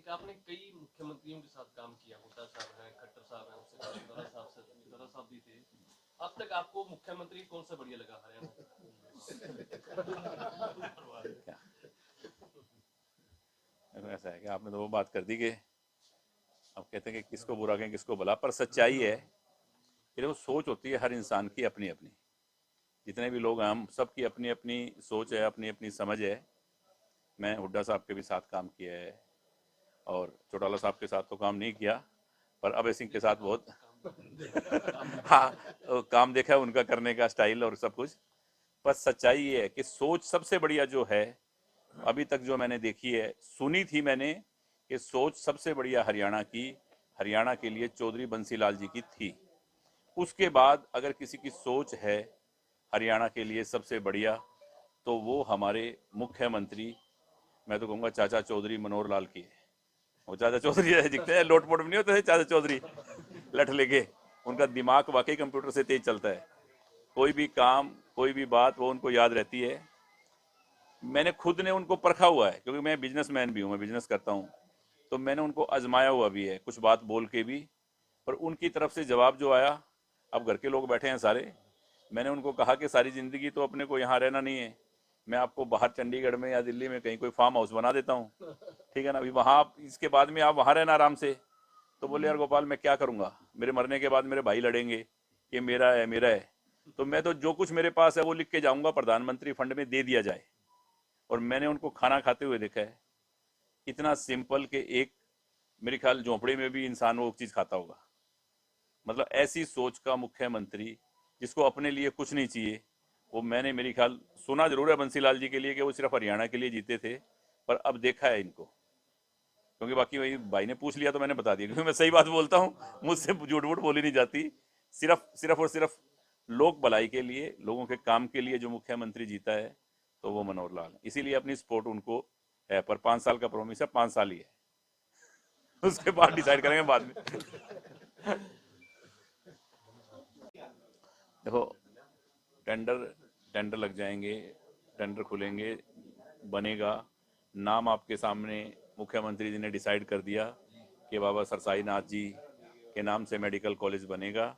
एक आपने कई मुख्यमंत्रियों के साथ काम किया, हुड्डा साहब हैं, खट्टर साहब हैं, उससे पहले दादा साहब भी थे। अब तक आपको मुख्यमंत्री कौन सा बढ़िया लगा हरियाणा? ऐसा है कि आपने तो वो बात कर दी कि अब कहते हैं कि किसको बुरा कहें किसको भला, पर सच्चाई है कि देखो सोच होती है हर इंसान की अपनी अपनी, जितने भी लोग हैं हम सबकी अपनी अपनी सोच है, अपनी अपनी समझ है। मैं हुड्डा साहब के भी साथ काम किया है और चौटाला साहब के साथ तो काम नहीं किया, पर अभय सिंह के साथ बहुत हाँ काम देखा है उनका करने का स्टाइल और सब कुछ। पर सच्चाई ये है कि सोच सबसे बढ़िया जो है अभी तक जो मैंने देखी है, सुनी थी मैंने कि सोच सबसे बढ़िया हरियाणा के लिए चौधरी बंसीलाल जी की थी। उसके बाद अगर किसी की सोच है हरियाणा के लिए सबसे बढ़िया तो वो हमारे मुख्यमंत्री, मैं तो कहूँगा चाचा चौधरी मनोहर लाल की है। वो चाचा चौधरी जैसे दिखते हैं, लोटपोट में नहीं होते थे चाचा चौधरी लठ लेके, उनका दिमाग वाकई कंप्यूटर से तेज चलता है। कोई भी काम कोई भी बात वो उनको याद रहती है। मैंने खुद ने उनको परखा हुआ है क्योंकि मैं बिजनेसमैन भी हूँ, मैं बिजनेस करता हूँ, तो मैंने उनको आजमाया हुआ भी है कुछ बात बोल के भी। पर उनकी तरफ से जवाब जो आया, अब घर के लोग बैठे हैं सारे, मैंने उनको कहा कि सारी ज़िंदगी तो अपने को यहाँ रहना नहीं है, मैं आपको बाहर चंडीगढ़ में या दिल्ली में कहीं कोई फार्म हाउस बना देता हूँ, ठीक है ना, अभी वहाँ इसके बाद में आप वहाँ रहना आराम से। तो बोले यार गोपाल मैं क्या करूँगा, मेरे मरने के बाद मेरे भाई लड़ेंगे कि मेरा है मेरा है, तो मैं तो जो कुछ मेरे पास है वो लिख के जाऊँगा, प्रधानमंत्री फंड में दे दिया जाए। और मैंने उनको खाना खाते हुए देखा है, इतना सिंपल कि एक मेरे ख्याल झोंपड़े में भी इंसान वो चीज़ खाता होगा। मतलब ऐसी सोच का मुख्यमंत्री जिसको अपने लिए कुछ नहीं चाहिए, वो मैंने मेरी ख्याल सुना जरूर है बंसीलाल जी के लिए कि वो सिर्फ हरियाणा के लिए जीते थे, पर अब देखा है इनको, क्योंकि बाकी वही भाई ने पूछ लिया तो मैंने बता दिया, क्योंकि मैं सही बात बोलता हूँ, मुझसे झूठ वूठ बोली नहीं जाती। सिर्फ सिर्फ और सिर्फ लोक भलाई के लिए, लोगों के काम के लिए जो मुख्यमंत्री जीता है तो वो मनोहर लाल है। इसीलिए अपनी सपोर्ट उनको है, पर 5 साल का प्रॉमिस है, 5 साल ही है, उसके बाद डिसाइड करेंगे बाद में। देखो टेंडर टेंडर लग जाएंगे, टेंडर खुलेंगे, बनेगा, नाम आपके सामने मुख्यमंत्री जी ने डिसाइड कर दिया कि बाबा सरसाई नाथ जी के नाम से मेडिकल कॉलेज बनेगा,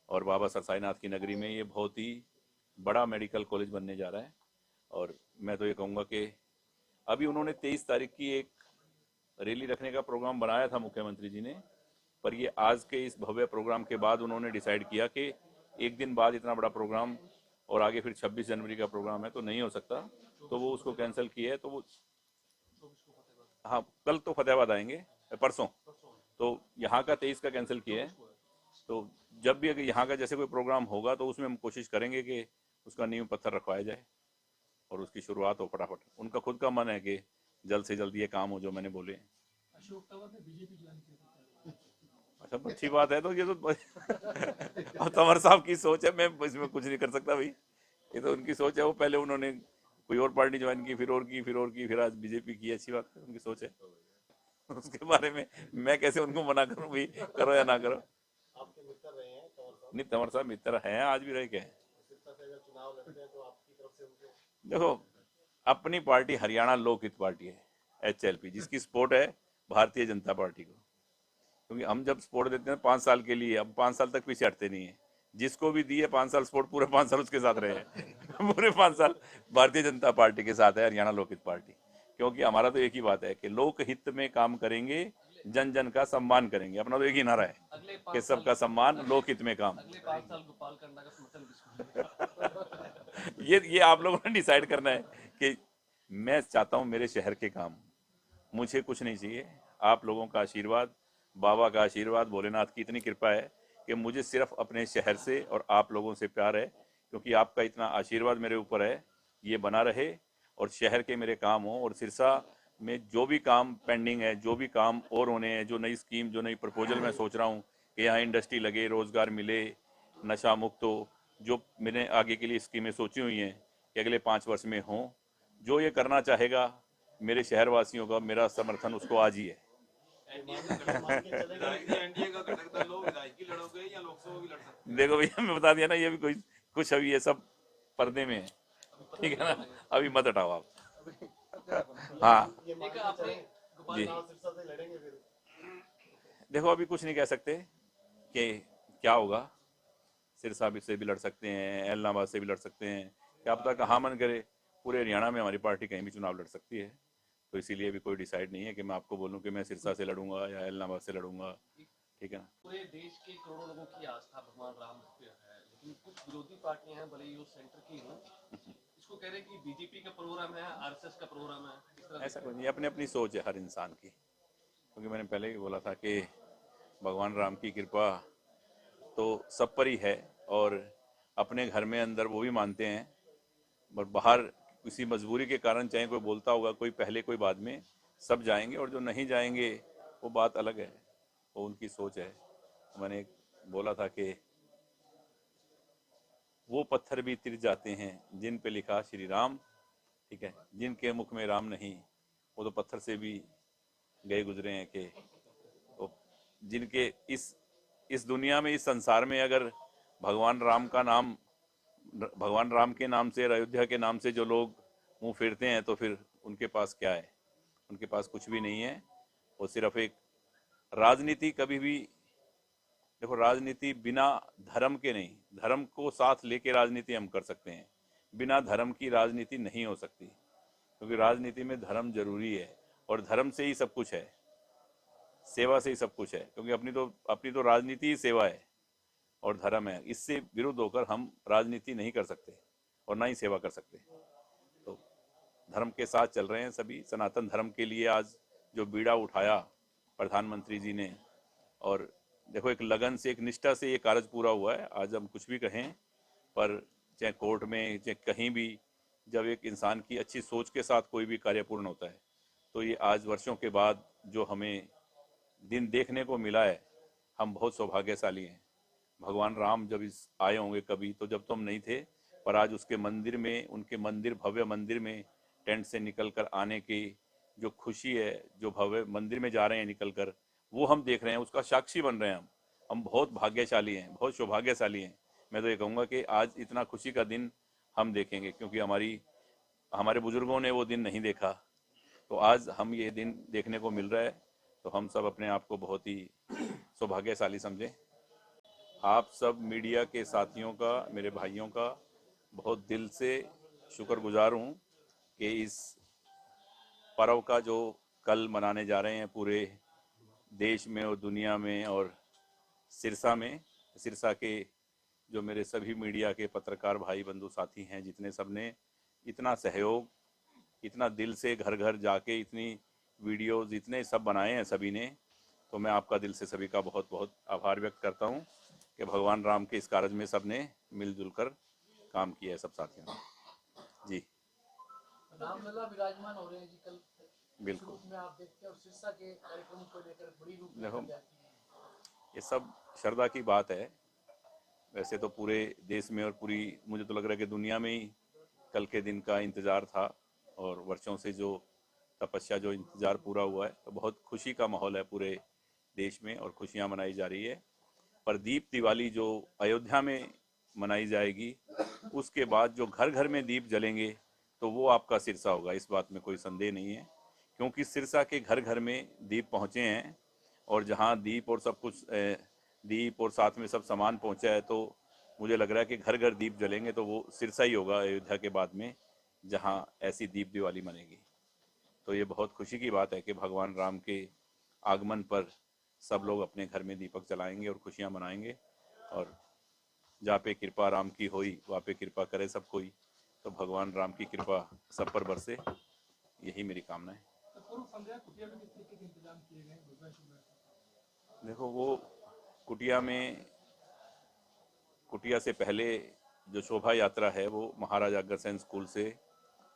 और बाबा सरसाई नाथ की नगरी में ये बहुत ही बड़ा मेडिकल कॉलेज बनने जा रहा है। और मैं तो ये कहूँगा कि अभी उन्होंने 23 तारीख की एक रैली रखने का प्रोग्राम बनाया था मुख्यमंत्री जी ने, पर ये आज के इस भव्य प्रोग्राम के बाद उन्होंने डिसाइड किया कि एक दिन बाद इतना बड़ा प्रोग्राम और आगे फिर 26 जनवरी का प्रोग्राम है तो नहीं हो सकता, तो वो उसको कैंसिल किया है। तो वो हाँ कल तो फतेहाबाद आएंगे, परसों, तो यहाँ का 23 का कैंसिल किया है। तो जब भी अगर यहाँ का जैसे कोई प्रोग्राम होगा तो उसमें हम कोशिश करेंगे कि उसका नींव पत्थर रखवाया जाए और उसकी शुरुआत हो फटाफट। उनका खुद का मन है कि जल्द से जल्द ये काम हो जो मैंने बोले। अशोक तंवर ने बीजेपी ज्वाइन किया था। अच्छा अच्छी बात है, तो ये तो अब तंवर साहब की सोच है, मैं इसमें कुछ नहीं कर सकता भाई, ये तो उनकी सोच है। वो पहले उन्होंने कोई और पार्टी ज्वाइन की, फिर और की, फिर और की, फिर आज बीजेपी की, अच्छी बात है, उनकी सोच है। उसके बारे में मैं कैसे उनको मना करूं भाई, करो या ना करो। आपके मित्र रहे हैं कंवर साहब, नहीं तंवर साहब मित्र हैं, आज भी रहे क्या है। सिरसा से अगर चुनाव लड़ते हैं तो आपकी तरफ से उनको देखो अपनी पार्टी हरियाणा लोकहित पार्टी है, HLP, जिसकी सपोर्ट है भारतीय जनता पार्टी को, क्योंकि हम जब सपोर्ट देते हैं 5 साल के लिए, अब 5 साल तक पीछे हटते नहीं है। जिसको भी दिए 5 साल सपोर्ट, पूरे 5 साल उसके साथ रहे हैं पूरे 5 साल भारतीय जनता पार्टी के साथ है हरियाणा लोकहित पार्टी, क्योंकि हमारा तो एक ही बात है कि लोकहित में काम करेंगे, जन जन का सम्मान करेंगे। अपना तो एक ही नारा है अगले कि 5 साल सबका सम्मान, लोकहित में काम। अगले 5 साल गोपाल करना का समर्थन किसको? ये आप लोगों ने डिसाइड करना है कि मैं चाहता हूं मेरे शहर के काम, मुझे कुछ नहीं चाहिए, आप लोगों का आशीर्वाद, बाबा का आशीर्वाद, भोलेनाथ की इतनी कृपा है कि मुझे सिर्फ अपने शहर से और आप लोगों से प्यार है, क्योंकि आपका इतना आशीर्वाद मेरे ऊपर है, ये बना रहे और शहर के मेरे काम हो। और सिरसा में जो भी काम पेंडिंग है, जो भी काम और होने हैं, जो नई स्कीम, जो नई प्रपोजल मैं सोच रहा हूँ कि यहाँ इंडस्ट्री लगे, रोजगार मिले, नशा मुक्त हो, जो मैंने आगे के लिए स्कीमें सोची हुई हैं कि अगले 5 वर्ष में हों, जो ये करना चाहेगा मेरे शहरवासियों का मेरा समर्थन उसको आज ही है। देखो भैया मैं बता दिया ना, ये भी कोई कुछ अभी ये सब पर्दे में है, ठीक है ना, अभी मत हटाओ आप। हाँ ये मान एक के आपने चलें गोपाल जी। जी चुनाव सिरसा से लड़ेंगे देखो अभी कुछ नहीं कह सकते कि क्या होगा। सिरसा भी से भी लड़ सकते हैं, एलनाबाद से भी लड़ सकते हैं, क्या पता कहाँ मन करे। पूरे हरियाणा में हमारी पार्टी कहीं भी चुनाव लड़ सकती है, तो इसीलिए भी कोई डिसाइड नहीं है कि मैं आपको बोलूँ कि मैं सिरसा से लड़ूंगा या एलनाबाद से लड़ूंगा। ठीक है ना। पूरे देश के करोड़ों लोगों की आस्था भगवान राम पे है, लेकिन कुछ विरोधी पार्टियां हैं, भले ही वो सेंटर की हों, इसको कह रहे हैं कि बीजेपी का प्रोग्राम है, आरएसएस का प्रोग्राम है। इस तरह ऐसा कुछ नहीं, अपनी अपनी सोच है हर इंसान की। क्योंकि मैंने पहले भी बोला था कि भगवान राम की कृपा तो सब पर ही है, और अपने घर में अंदर वो भी मानते हैं, और बाहर किसी मजबूरी के कारण चाहे कोई बोलता होगा, कोई पहले कोई बाद में, सब जाएंगे, और जो नहीं जाएंगे वो बात अलग है, वो उनकी सोच है। मैंने बोला था कि वो पत्थर भी तिर जाते हैं जिन पे लिखा श्री राम, ठीक है, जिनके मुख में राम नहीं, वो तो पत्थर से भी गए गुजरे हैं। कि तो जिनके इस दुनिया में, इस संसार में, अगर भगवान राम का नाम, भगवान राम के नाम से, अयोध्या के नाम से जो लोग मुंह फेरते हैं, तो फिर उनके पास क्या है? उनके पास कुछ भी नहीं है। वो सिर्फ एक राजनीति, कभी भी देखो, राजनीति बिना धर्म के नहीं, धर्म को साथ लेके राजनीति हम कर सकते हैं, बिना धर्म की राजनीति नहीं हो सकती। क्योंकि राजनीति में धर्म जरूरी है, और धर्म से ही सब कुछ है, सेवा से ही सब कुछ है। क्योंकि अपनी तो राजनीति ही सेवा है और धर्म है। इससे विरुद्ध होकर हम राजनीति नहीं कर सकते और ना ही सेवा कर सकते। तो धर्म के साथ चल रहे हैं सभी। सनातन धर्म के लिए आज जो बीड़ा उठाया प्रधानमंत्री जी ने, और देखो एक लगन से, एक निष्ठा से ये कार्य पूरा हुआ है। आज हम कुछ भी कहें, पर चाहे कोर्ट में, चाहे कहीं भी, जब एक इंसान की अच्छी सोच के साथ कोई भी कार्य पूर्ण होता है, तो ये आज वर्षों के बाद जो हमें दिन देखने को मिला है, हम बहुत सौभाग्यशाली हैं। भगवान राम जब इस आए होंगे कभी, तो जब तो हम नहीं थे, पर आज उसके मंदिर में, उनके मंदिर, भव्य मंदिर में टेंट से निकल कर आने की जो खुशी है, जो भव्य मंदिर में जा रहे हैं निकल कर, वो हम देख रहे हैं, उसका साक्षी बन रहे हैं हम बहुत भाग्यशाली हैं, बहुत सौभाग्यशाली हैं। मैं तो ये कहूँगा कि आज इतना खुशी का दिन हम देखेंगे, क्योंकि हमारे बुजुर्गों ने वो दिन नहीं देखा, तो आज हम ये दिन देखने को मिल रहा है। तो हम सब अपने आप को बहुत ही सौभाग्यशाली समझें। आप सब मीडिया के साथियों का, मेरे भाइयों का बहुत दिल से शुक्रगुजार हूँ कि इस पर्व का जो कल मनाने जा रहे हैं पूरे देश में और दुनिया में, और सिरसा के जो मेरे सभी मीडिया के पत्रकार भाई बंधु साथी हैं, जितने सब ने इतना सहयोग, इतना दिल से घर घर जाके इतनी वीडियोस इतने सब बनाए हैं सभी ने, तो मैं आपका दिल से सभी का बहुत बहुत आभार व्यक्त करता हूं कि भगवान राम के इस कार्य में सब ने मिलजुल कर काम किया है, सब साथियों ने। जी रामलला विराजमान हो रहे हैं जी कल। बिल्कुल। में आप देखते हैं और सिरसा के कार्यक्रम को लेकर बड़ी रूप देखो, जाती है। ये सब श्रद्धा की बात है। वैसे तो पूरे देश में और पूरी, मुझे तो लग रहा है कि दुनिया में ही कल के दिन का इंतज़ार था, और वर्षों से जो तपस्या, जो इंतज़ार पूरा हुआ है, तो बहुत खुशी का माहौल है पूरे देश में, और खुशियां मनाई जा रही है। पर दीप दिवाली जो अयोध्या में मनाई जाएगी, उसके बाद जो घर घर में दीप जलेंगे, तो वो आपका सिरसा होगा, इस बात में कोई संदेह नहीं है। क्योंकि सिरसा के घर घर में दीप पहुँचे हैं, और जहाँ दीप और सब कुछ, दीप और साथ में सब सामान पहुँचा है, तो मुझे लग रहा है कि घर घर दीप जलेंगे, तो वो सिरसा ही होगा अयोध्या के बाद में जहाँ ऐसी दीप दिवाली मनेगी। तो ये बहुत खुशी की बात है कि भगवान राम के आगमन पर सब लोग अपने घर में दीपक जलाएंगे और खुशियाँ मनाएंगे, और जहाँ पे कृपा राम की होई, वहाँ पे कृपा करे सब कोई। तो भगवान राम की कृपा सब पर बरसे, यही मेरी कामना है। तो पूर्व संध्या कुटिया में किस तरीके के इंतजाम किए गए हैं भगवान शिव? देखो, वो कुटिया से पहले जो शोभा यात्रा है, वो महाराजा अग्रसेन स्कूल से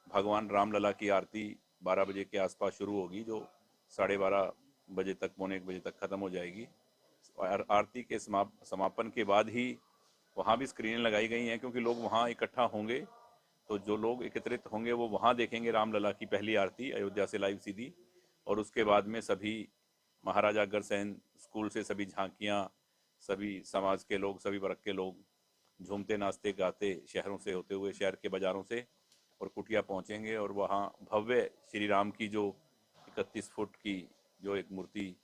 भगवान रामलला की आरती 12 बजे के आसपास शुरू होगी, जो 12:30 बजे तक, पौने 1 बजे तक ख़त्म हो जाएगी। और आरती के समापन के बाद ही वहाँ भी स्क्रीनें लगाई गई हैं, क्योंकि लोग वहाँ इकट्ठा होंगे, तो जो लोग एकत्रित होंगे वो वहाँ देखेंगे रामलला की पहली आरती अयोध्या से लाइव सीधी। और उसके बाद में सभी महाराजा अग्रसेन स्कूल से सभी झांकियाँ, सभी समाज के लोग, सभी वर्ग के लोग झूमते नाचते गाते शहरों से होते हुए, शहर के बाज़ारों से, और कुटिया पहुंचेंगे। और वहाँ भव्य श्री राम की जो 31 फुट की जो एक मूर्ति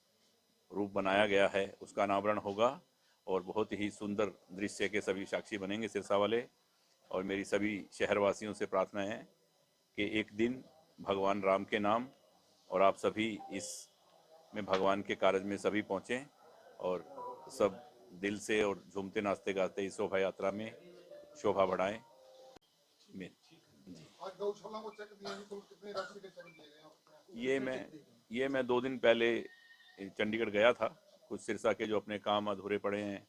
रूप बनाया गया है उसका अनावरण होगा और बहुत ही सुंदर दृश्य के सभी साक्षी बनेंगे सिरसा वाले। और मेरी सभी शहरवासियों से प्रार्थना है कि एक दिन भगवान राम के नाम और आप सभी इस में भगवान के कार्य में सभी पहुँचें और सब दिल से और झूमते नाचते गाते इस शोभा यात्रा में शोभा बढ़ाएं। आज गौशाला को चेक दिए हैं, कुल कितनी राशि के चेक दिए गए हैं? ये मैं 2 दिन पहले चंडीगढ़ गया था। कुछ सिरसा के जो अपने काम अधूरे पड़े हैं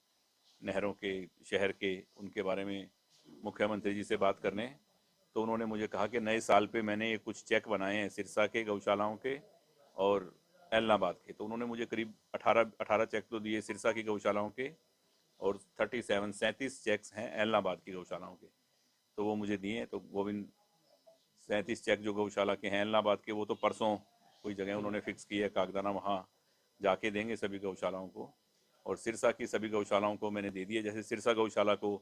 नहरों के, शहर के, उनके बारे में मुख्यमंत्री जी से बात करने, तो उन्होंने मुझे कहा कि नए साल पे मैंने ये कुछ चेक बनाए हैं सिरसा के गौशालाओं के और एलनाबाद के। तो उन्होंने मुझे करीब 18 चेक तो दिए सिरसा की गौशालाओं के और 37 चेक्स हैं एलनाबाद की गौशालाओं के, तो वो मुझे दिए। तो गोविंद 37 चेक जो गौशाला के हैं एलनाबाद के, वो तो परसों कोई जगह उन्होंने फिक्स की है कागदाना, वहाँ जाके देंगे सभी गौशालाओं को। और सिरसा की सभी गौशालाओं को मैंने दे दिए। जैसे सिरसा गौशाला को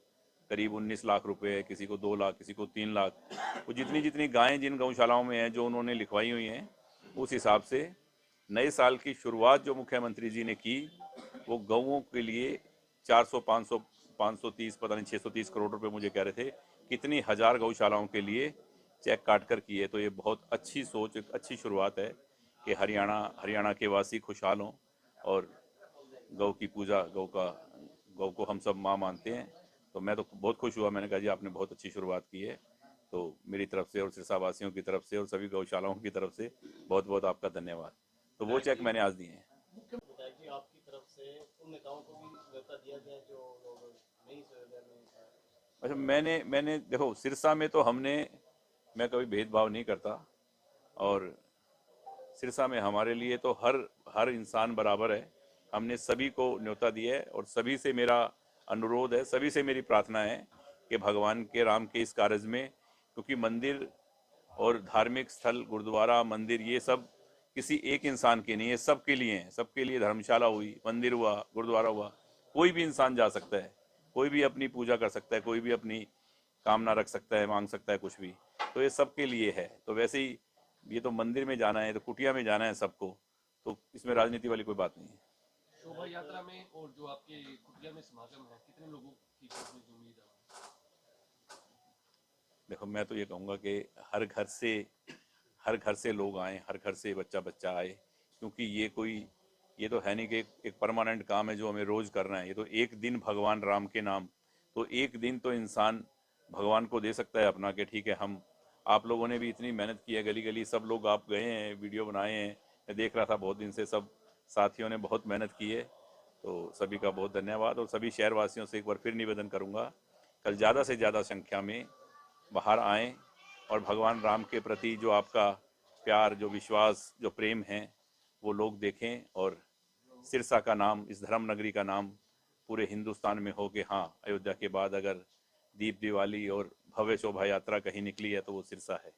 करीब 19 लाख रुपए, किसी को 2 लाख, किसी को 3 लाख, वो जितनी जितनी गायें जिन गौशालाओं में हैं जो उन्होंने लिखवाई हुई हैं, उस हिसाब से नए साल की शुरुआत जो मुख्यमंत्री जी ने की वो गौओं के लिए 400, 500, 530, पता नहीं 630 करोड़ रुपए मुझे कह रहे थे, कितनी हजार गौशालाओं के लिए चेक काट कर किए। तो ये बहुत अच्छी सोच, एक अच्छी शुरुआत है कि हरियाणा के वासी खुशहाल हों और गौ की पूजा, गौ को हम सब माँ मानते हैं। तो मैं तो बहुत खुश हुआ, मैंने कहा जी आपने बहुत अच्छी शुरुआत की है। तो मेरी तरफ से और सिरसा वासियों की तरफ से और सभी गौशालाओं की तरफ से बहुत बहुत आपका धन्यवाद। तो वो चेक मैंने आज दिए हैं। विधायक जी, आपकी तरफ से उन नेताओं को भी न्योता दिया गया जो लोग नहीं सुविधा में। अच्छा, मैंने देखो सिरसा में तो मैं कभी भेदभाव नहीं करता और सिरसा में हमारे लिए तो हर इंसान बराबर है। हमने सभी को न्योता दिया है और सभी से मेरा अनुरोध है, सभी से मेरी प्रार्थना है कि भगवान के राम के इस कार्य में, क्योंकि मंदिर और धार्मिक स्थल, गुरुद्वारा, मंदिर, ये सब किसी एक इंसान के नहीं है, सबके लिए हैं। सबके लिए धर्मशाला हुई, मंदिर हुआ, गुरुद्वारा हुआ, कोई भी इंसान जा सकता है, कोई भी अपनी पूजा कर सकता है, कोई भी अपनी कामना रख सकता है, मांग सकता है कुछ भी। तो ये सबके लिए है। तो वैसे ही ये तो मंदिर में जाना है, तो कुटिया में जाना है सबको, तो इसमें राजनीति वाली कोई बात नहीं है। शोभा यात्रा में और जो आपके कुटिया में समागम है, कितने लोगों की पहुंचने की उम्मीद है? देखो मैं तो ये कहूँगा कि हर घर से लोग आए, हर घर से बच्चा आए, क्योंकि ये तो है नहीं कि एक परमानेंट काम है जो हमें रोज करना है। ये तो एक दिन भगवान राम के नाम, तो एक दिन तो इंसान भगवान को दे सकता है अपना, कि ठीक है हम, आप लोगों ने भी इतनी मेहनत की है, गली गली सब लोग आप गए हैं, वीडियो बनाए हैं, मैं देख रहा था बहुत दिन से, सब साथियों ने बहुत मेहनत की है। तो सभी का बहुत धन्यवाद। और सभी शहरवासियों से एक बार फिर निवेदन करूँगा, कल ज़्यादा से ज़्यादा संख्या में बाहर आएँ और भगवान राम के प्रति जो आपका प्यार, जो विश्वास, जो प्रेम है, वो लोग देखें और सिरसा का नाम, इस धर्म नगरी का नाम पूरे हिंदुस्तान में हो कि हाँ, अयोध्या के बाद अगर दीप दिवाली और भव्य शोभा यात्रा कहीं निकली है तो वो सिरसा है।